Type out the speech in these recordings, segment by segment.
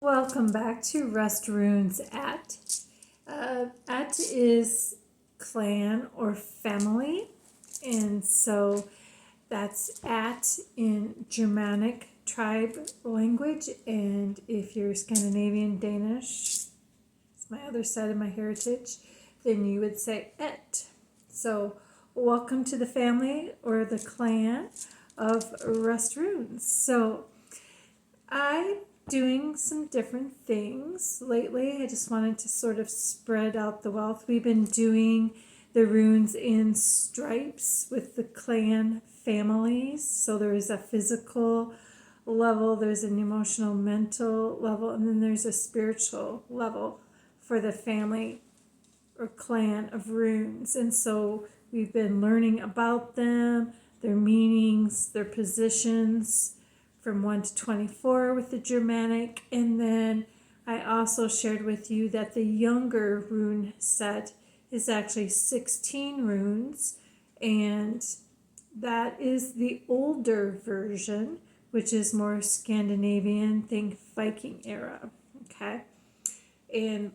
Welcome back to Rust Runes Aett. Aett is clan or family, and so that's Aett in Germanic tribe language, and if you're Scandinavian Danish, it's my other side of my heritage, then you would say Aett. So welcome to the family or the clan of Rust Runes. So I'm doing some different things lately. I just wanted to sort of spread out the wealth. We've been doing the runes in stripes with the clan families. So there is a physical level, there's an emotional, mental level, and then there's a spiritual level for the family or clan of runes. And so we've been learning about them, their meanings, their positions, from 1 to 24 with the Germanic, and then I also shared with you that the younger rune set is actually 16 runes, and that is the older version, which is more Scandinavian, think Viking era, okay? And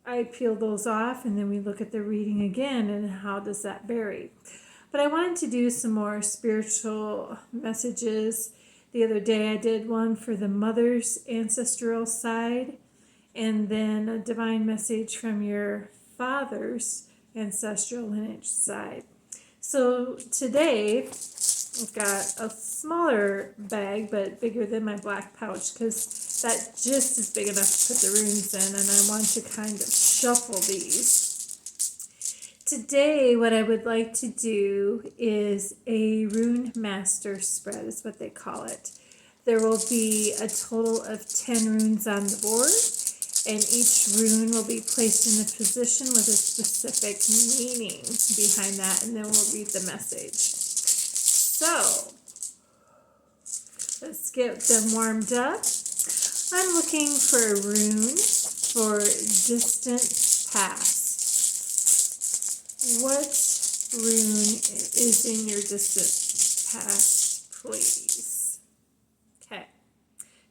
I peel those off, and then we look at the reading again, and how does that vary? But I wanted to do some more spiritual messages. The other day I did one for the mother's ancestral side, and then a divine message from your father's ancestral lineage side. So today I've got a smaller bag, but bigger than my black pouch, because that just is big enough to put the runes in, and I want to kind of shuffle these. Today, what I would like to do is a Rune Master Spread, is what they call it. There will be a total of 10 runes on the board, and each rune will be placed in a position with a specific meaning behind that, and then we'll read the message. So, let's get them warmed up. I'm looking for a rune for distant past. What rune is in your distant past, please? Okay.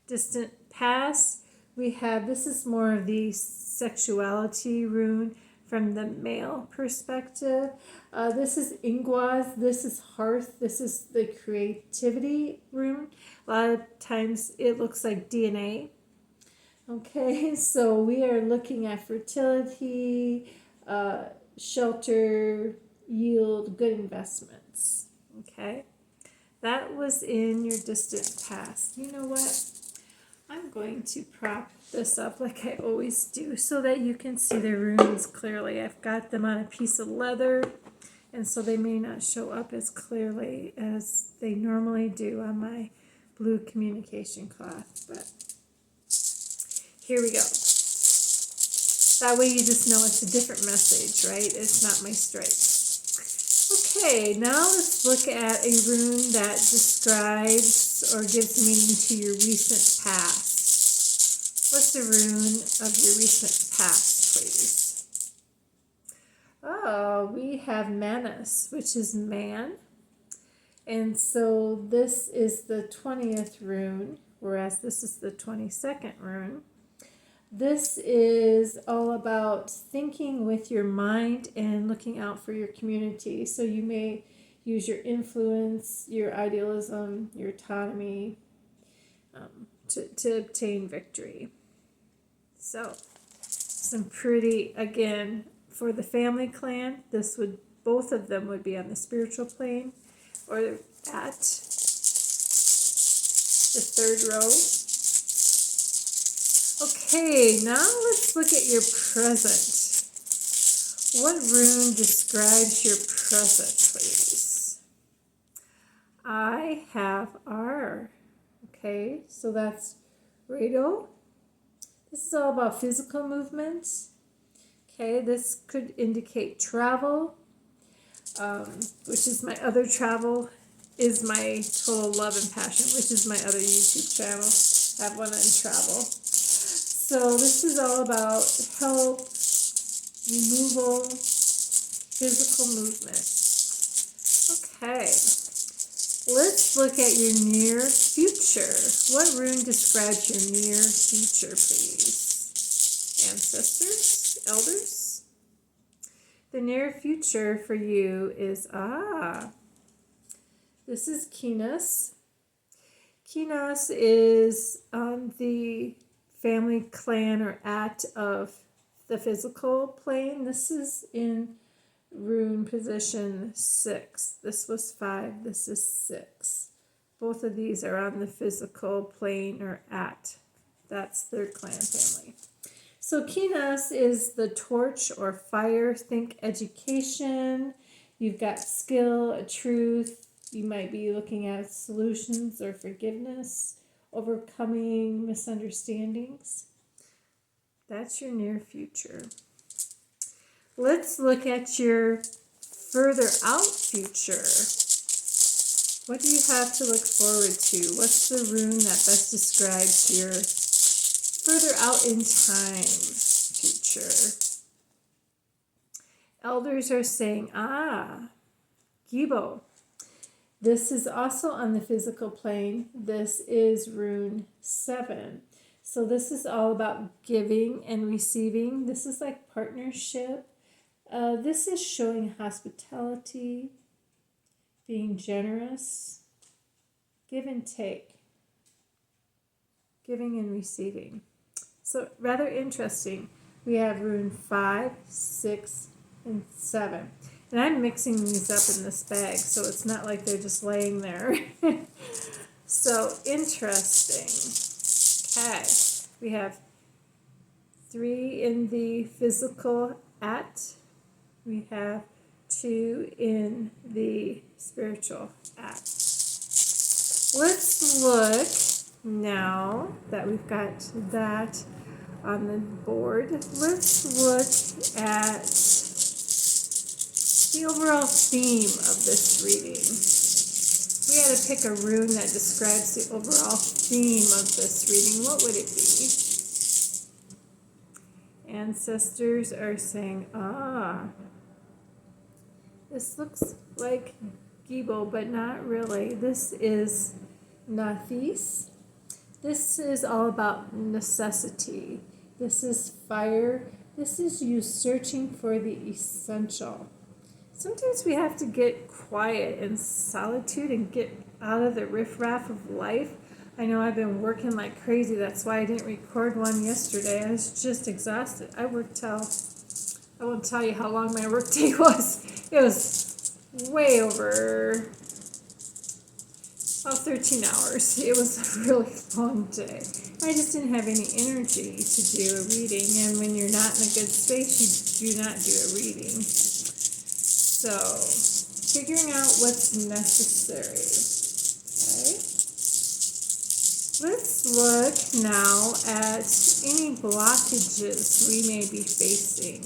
Distant past, we have, this is more of the sexuality rune from the male perspective. This is Ingwaz, this is Hearth, this is the creativity rune. A lot of times it looks like DNA. Okay, so we are looking at fertility, shelter, yield, good investments. Okay, that was in your distant past. You know what? I'm going to prop this up like I always do so that you can see the runes clearly. I've got them on a piece of leather, and so they may not show up as clearly as they normally do on my blue communication cloth, but here we go. That way you just know it's a different message, right? It's not my stripes. Okay, now let's look at a rune that describes or gives meaning to your recent past. What's the rune of your recent past, please? Oh, we have Manus, which is man. And so this is the 20th rune, whereas this is the 22nd rune. This is all about thinking with your mind and looking out for your community. So you may use your influence, your idealism, your autonomy to obtain victory. So some pretty, again, for the family clan, this would, both of them would be on the spiritual plane or at the third row. Okay, now let's look at your present. What rune describes your present, please? I have R. Okay, so that's Rado. This is all about physical movements. Okay, this could indicate travel, which is my other travel, is my total love and passion, which is my other YouTube channel. I have one on travel. So this is all about health, removal, physical movement. Okay. Let's look at your near future. What rune describes your near future, please? Ancestors? Elders? The near future for you is, this is Kinos. Kinos is the family clan or Aett of the physical plane. This is in rune position 6. This was 5. This is 6. Both of these are on the physical plane or Aett. That's their clan family. So Kinos is the torch or fire. Think education. You've got skill, a truth. You might be looking at solutions or forgiveness, overcoming misunderstandings. That's your near future. Let's look at your further out future. What do you have to look forward to? What's the rune that best describes your further out in time future? Elders are saying, Gibo. This is also on the physical plane. This is rune 7. So this is all about giving and receiving. This is like partnership. This is showing hospitality, being generous, give and take, giving and receiving. So rather interesting. We have rune 5, 6, and 7. And I'm mixing these up in this bag, so it's not like they're just laying there. So interesting. Okay, we have 3 in the physical Aett. We have 2 in the spiritual Aett. Let's look now that we've got that on the board. Let's look at the overall theme of this reading. We had to pick a rune that describes the overall theme of this reading. What would it be? Ancestors are saying, this looks like Gibo, but not really. This is Nathis. This is all about necessity. This is fire. This is you searching for the essential. Sometimes we have to get quiet in solitude and get out of the riffraff of life. I know I've been working like crazy. That's why I didn't record one yesterday. I was just exhausted. I worked till, I won't tell you how long my work day was. It was way over 13 hours. It was a really long day. I just didn't have any energy to do a reading. And when you're not in a good space, you do not do a reading. So, figuring out what's necessary. Okay. Let's look now at any blockages we may be facing.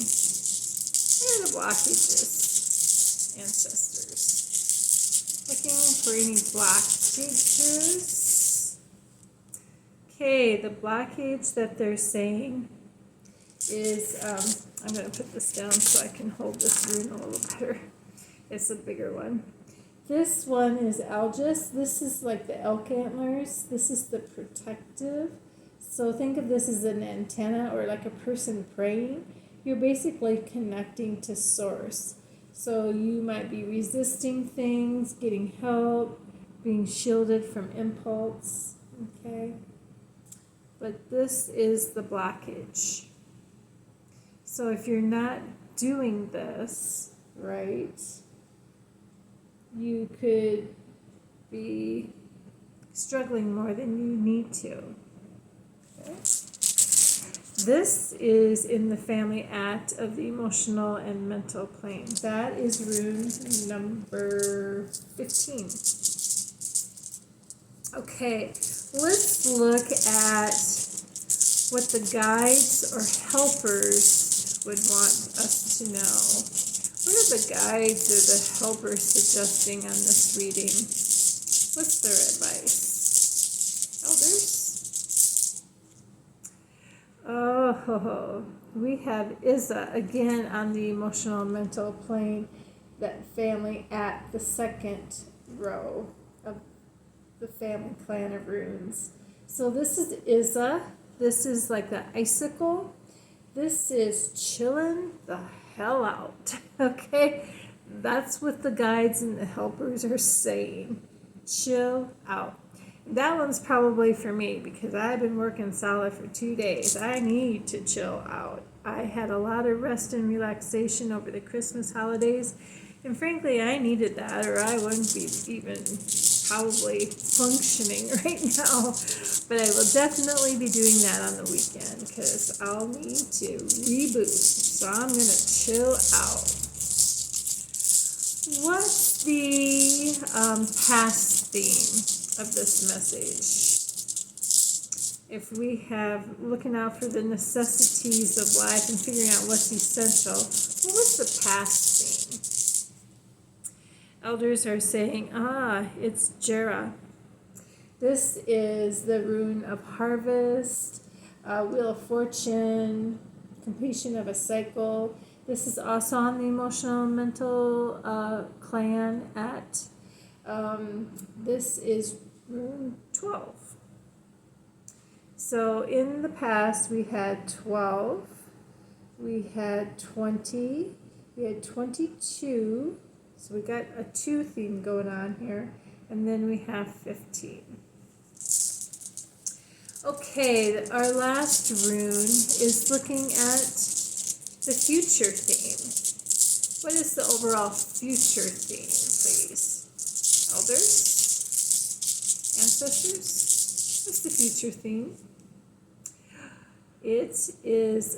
What are the blockages, ancestors? Looking for any blockages. Okay, the blockage that they're saying is, I'm going to put this down so I can hold this rune a little better. It's a bigger one. This one is Algis. This is like the elk antlers. This is the protective. So think of this as an antenna or like a person praying. You're basically connecting to source. So you might be resisting things, getting help, being shielded from impulse. Okay? But this is the blockage. So if you're not doing this, right, you could be struggling more than you need to. Okay. This is in the family Aett of the emotional and mental plane. That is rune number 15. Okay, let's look at what the guides or helpers would want us to know. What are the guides or the helpers suggesting on this reading? What's their advice? Elders? Oh, we have Iza again on the emotional and mental plane, that family at the second row. of the family clan of runes. So this is Izza. This is like the icicle. This is chilling the hell out. Okay? That's what the guides and the helpers are saying. Chill out. That one's probably for me because I've been working solid for 2 days. I need to chill out. I had a lot of rest and relaxation over the Christmas holidays, and frankly, I needed that, or I wouldn't be even probably functioning right now. But I will definitely be doing that on the weekend because I'll need to reboot. So I'm going to chill out. What's the past theme of this message? If we have looking out for the necessities of life and figuring out what's essential, well, what's the past theme? Elders are saying, it's Jera. This is the rune of harvest, wheel of fortune, completion of a cycle. This is also on the emotional and mental clan Aett. This is rune 12. So in the past we had 12, we had 20, we had 22, so we got a 2 theme going on here, and then we have 15. Okay, our last rune is looking at the future theme. What is the overall future theme, please? Elders? Ancestors? What's the future theme? It is,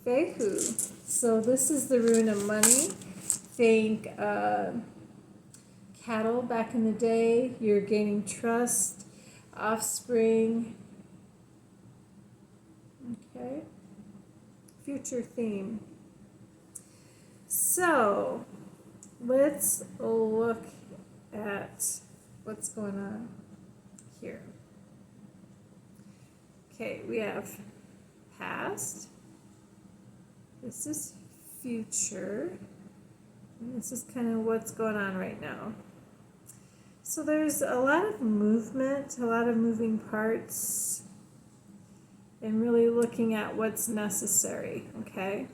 Fehu. So this is the rune of money. Think cattle back in the day. You're gaining trust, offspring. Okay. Future theme. So let's look at what's going on here. Okay, we have past, this is future, and this is kind of what's going on right now. So there's a lot of movement, a lot of moving parts, and really looking at what's necessary, okay?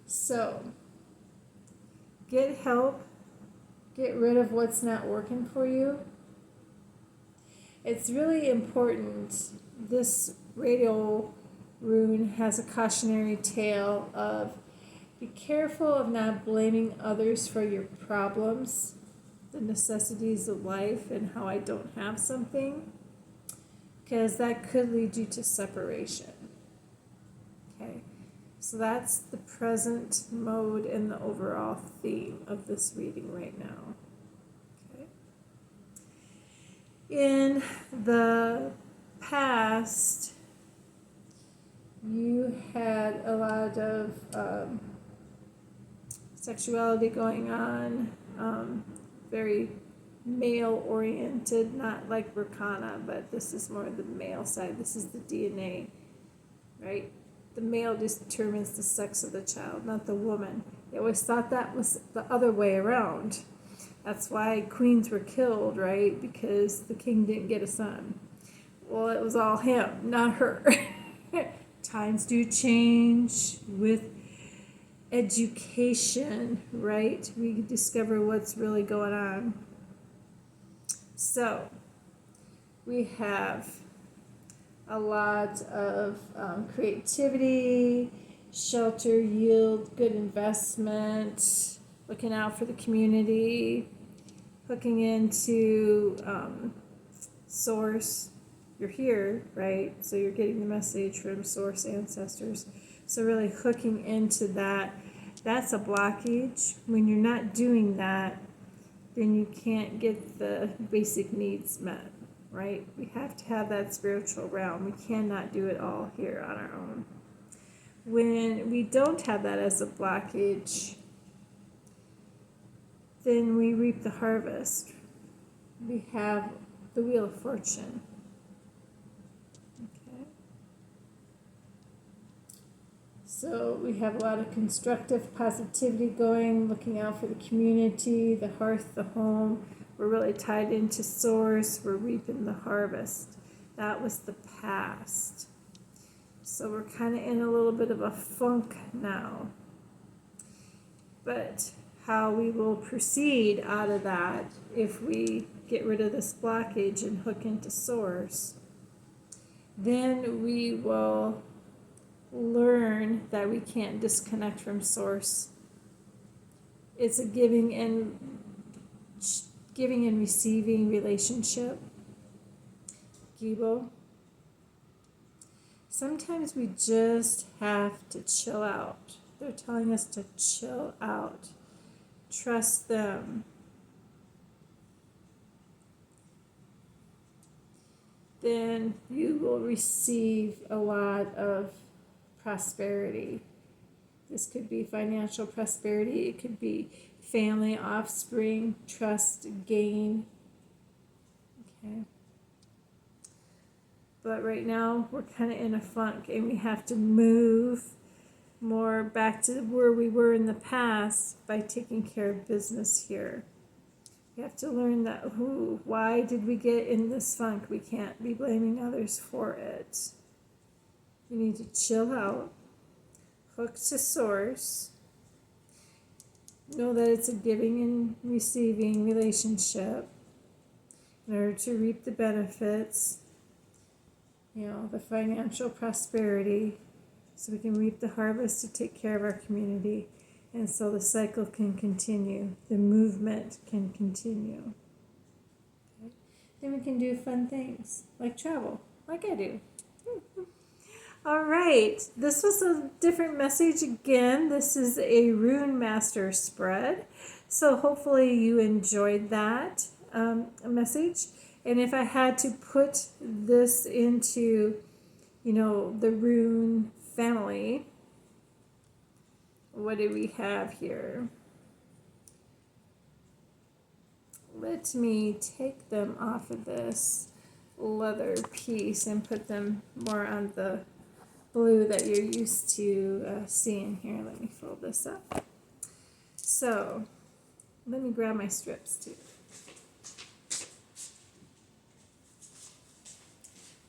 So, get help, get rid of what's not working for you. It's really important. This radial rune has a cautionary tale of be careful of not blaming others for your problems, the necessities of life, and how I don't have something, because that could lead you to separation. Okay, so that's the present mode and the overall theme of this reading right now. Okay. In the past, you had a lot of sexuality going on, very male oriented, not like Rakana, but this is more the male side. This is the DNA, right? The male determines the sex of the child, not the woman. They always thought that was the other way around. That's why queens were killed, right? Because the king didn't get a son. Well, it was all him, not her. Times do change with education, right? We discover what's really going on. So, we have a lot of creativity, shelter, yield, good investment, looking out for the community, hooking into source. You're here, right? So you're getting the message from source ancestors. So really hooking into that, that's a blockage. When you're not doing that, then you can't get the basic needs met, right? We have to have that spiritual realm. We cannot do it all here on our own. When we don't have that as a blockage, then we reap the harvest. We have the wheel of fortune. So we have a lot of constructive positivity going, looking out for the community, the hearth, the home, we're really tied into source, we're reaping the harvest. That was the past. So we're kind of in a little bit of a funk now. But how we will proceed out of that if we get rid of this blockage and hook into source, then we will learn that we can't disconnect from source. It's a giving and receiving relationship. Gibo. Sometimes we just have to chill out. They're telling us to chill out. Trust them. Then you will receive a lot of prosperity. This could be financial prosperity. It could be family, offspring, trust, gain. Okay. But right now, we're kind of in a funk, and we have to move more back to where we were in the past by taking care of business here. We have to learn that why did we get in this funk? We can't be blaming others for it. We need to chill out, hook to source, know that it's a giving and receiving relationship in order to reap the benefits, the financial prosperity, so we can reap the harvest to take care of our community, and so the cycle can continue, the movement can continue. Okay. Then we can do fun things like travel, like I do. All right, this was a different message again. This is a Rune Master Spread, so hopefully you enjoyed that message. And if I had to put this into, the rune family, what do we have here? Let me take them off of this leather piece and put them more on the blue that you're used to seeing here. Let me fold this up. So let me grab my strips too.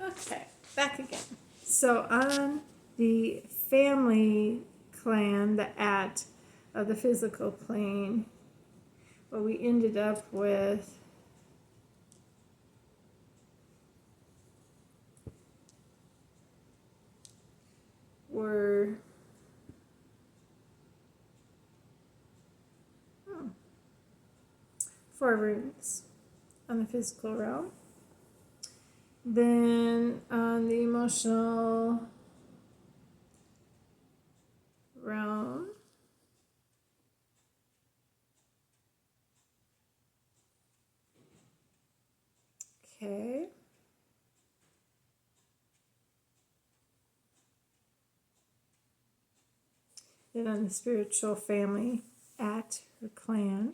Okay, back again. So on the family clan, the Aett of the physical plane, what we ended up with were 4 runes on the physical realm. Then on the emotional realm, okay. Then on the spiritual family, Aett or clan.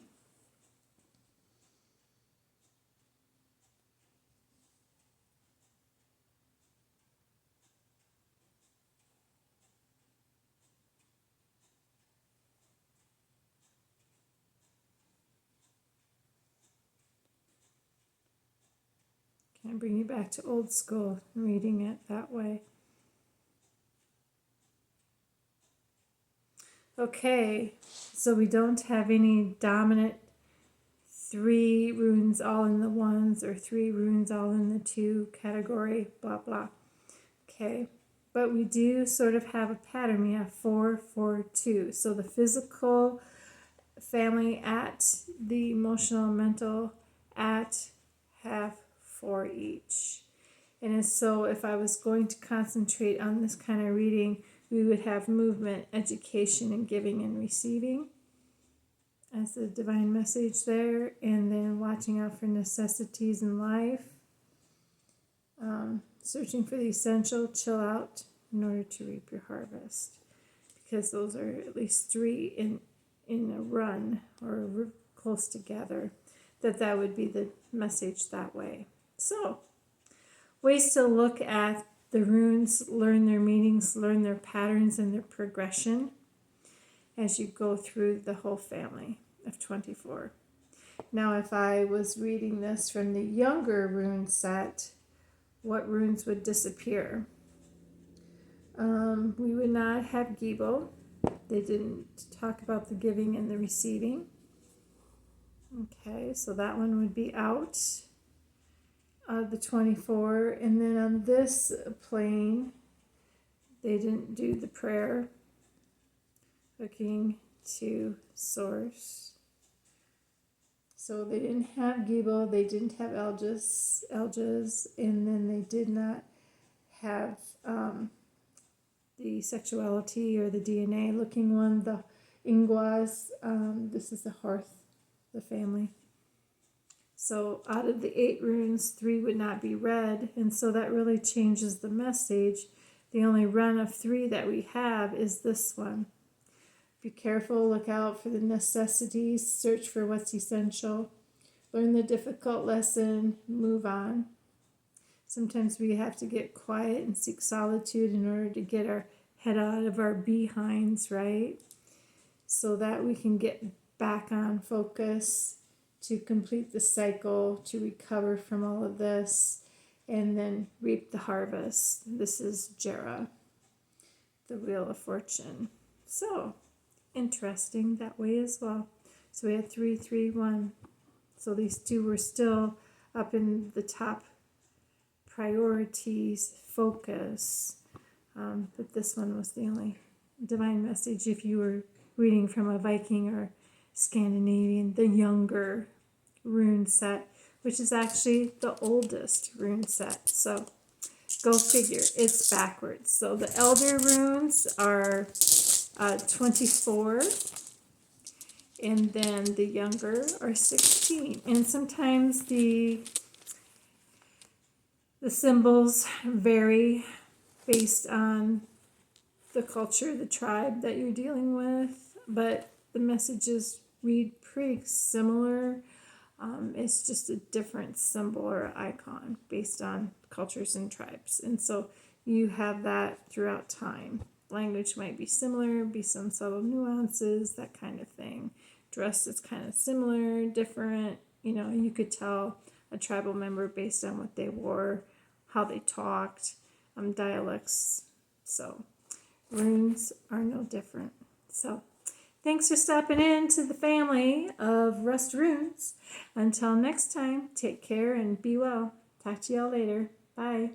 Can I bring you back to old school, reading it that way? Okay, so we don't have any dominant 3 runes all in the 1s or 3 runes all in the 2 category, blah, blah. Okay, but we do sort of have a pattern. We have 4, 4, 2. So the physical family Aett, the emotional, mental Aett have 4 each. And so if I was going to concentrate on this kind of reading, we would have movement, education, and giving and receiving as a divine message there, and then watching out for necessities in life, searching for the essential, chill out in order to reap your harvest, because those are at least 3 in a run or close together, that would be the message that way. So, ways to look at the runes, learn their meanings, learn their patterns and their progression as you go through the whole family of 24. Now, if I was reading this from the younger rune set, what runes would disappear? We would not have Gibo. They didn't talk about the giving and the receiving. Okay, so that one would be out. The 24. And then on this plane, they didn't do the prayer. Looking to source. So they didn't have Gibo, they didn't have Eljas, and then they did not have the sexuality or the DNA looking one, the Ingwas. This is the hearth, the family. So out of the 8 runes, 3 would not be read, and so that really changes the message. The only run of 3 that we have is this one. Be careful, look out for the necessities, search for what's essential, learn the difficult lesson, move on. Sometimes we have to get quiet and seek solitude in order to get our head out of our behinds, right? So that we can get back on focus to complete the cycle, to recover from all of this, and then reap the harvest. This is Jera, the Wheel of Fortune. So, interesting that way as well. So we had 3, 3, 1. So these 2 were still up in the top priorities, focus. But this one was the only divine message if you were reading from a Viking or Scandinavian, the younger rune set, which is actually the oldest rune set. So go figure, it's backwards. So the elder runes are 24, and then the younger are 16. And sometimes the symbols vary based on the culture, the tribe that you're dealing with, but the messages read pretty similar. It's just a different symbol or icon based on cultures and tribes. And so you have that throughout time. Language might be similar, be some subtle nuances, that kind of thing. Dress is kind of similar, different. You know, you could tell a tribal member based on what they wore, how they talked, dialects. So runes are no different. So thanks for stopping in to the family of Rust Runes. Until next time, take care and be well. Talk to y'all later. Bye.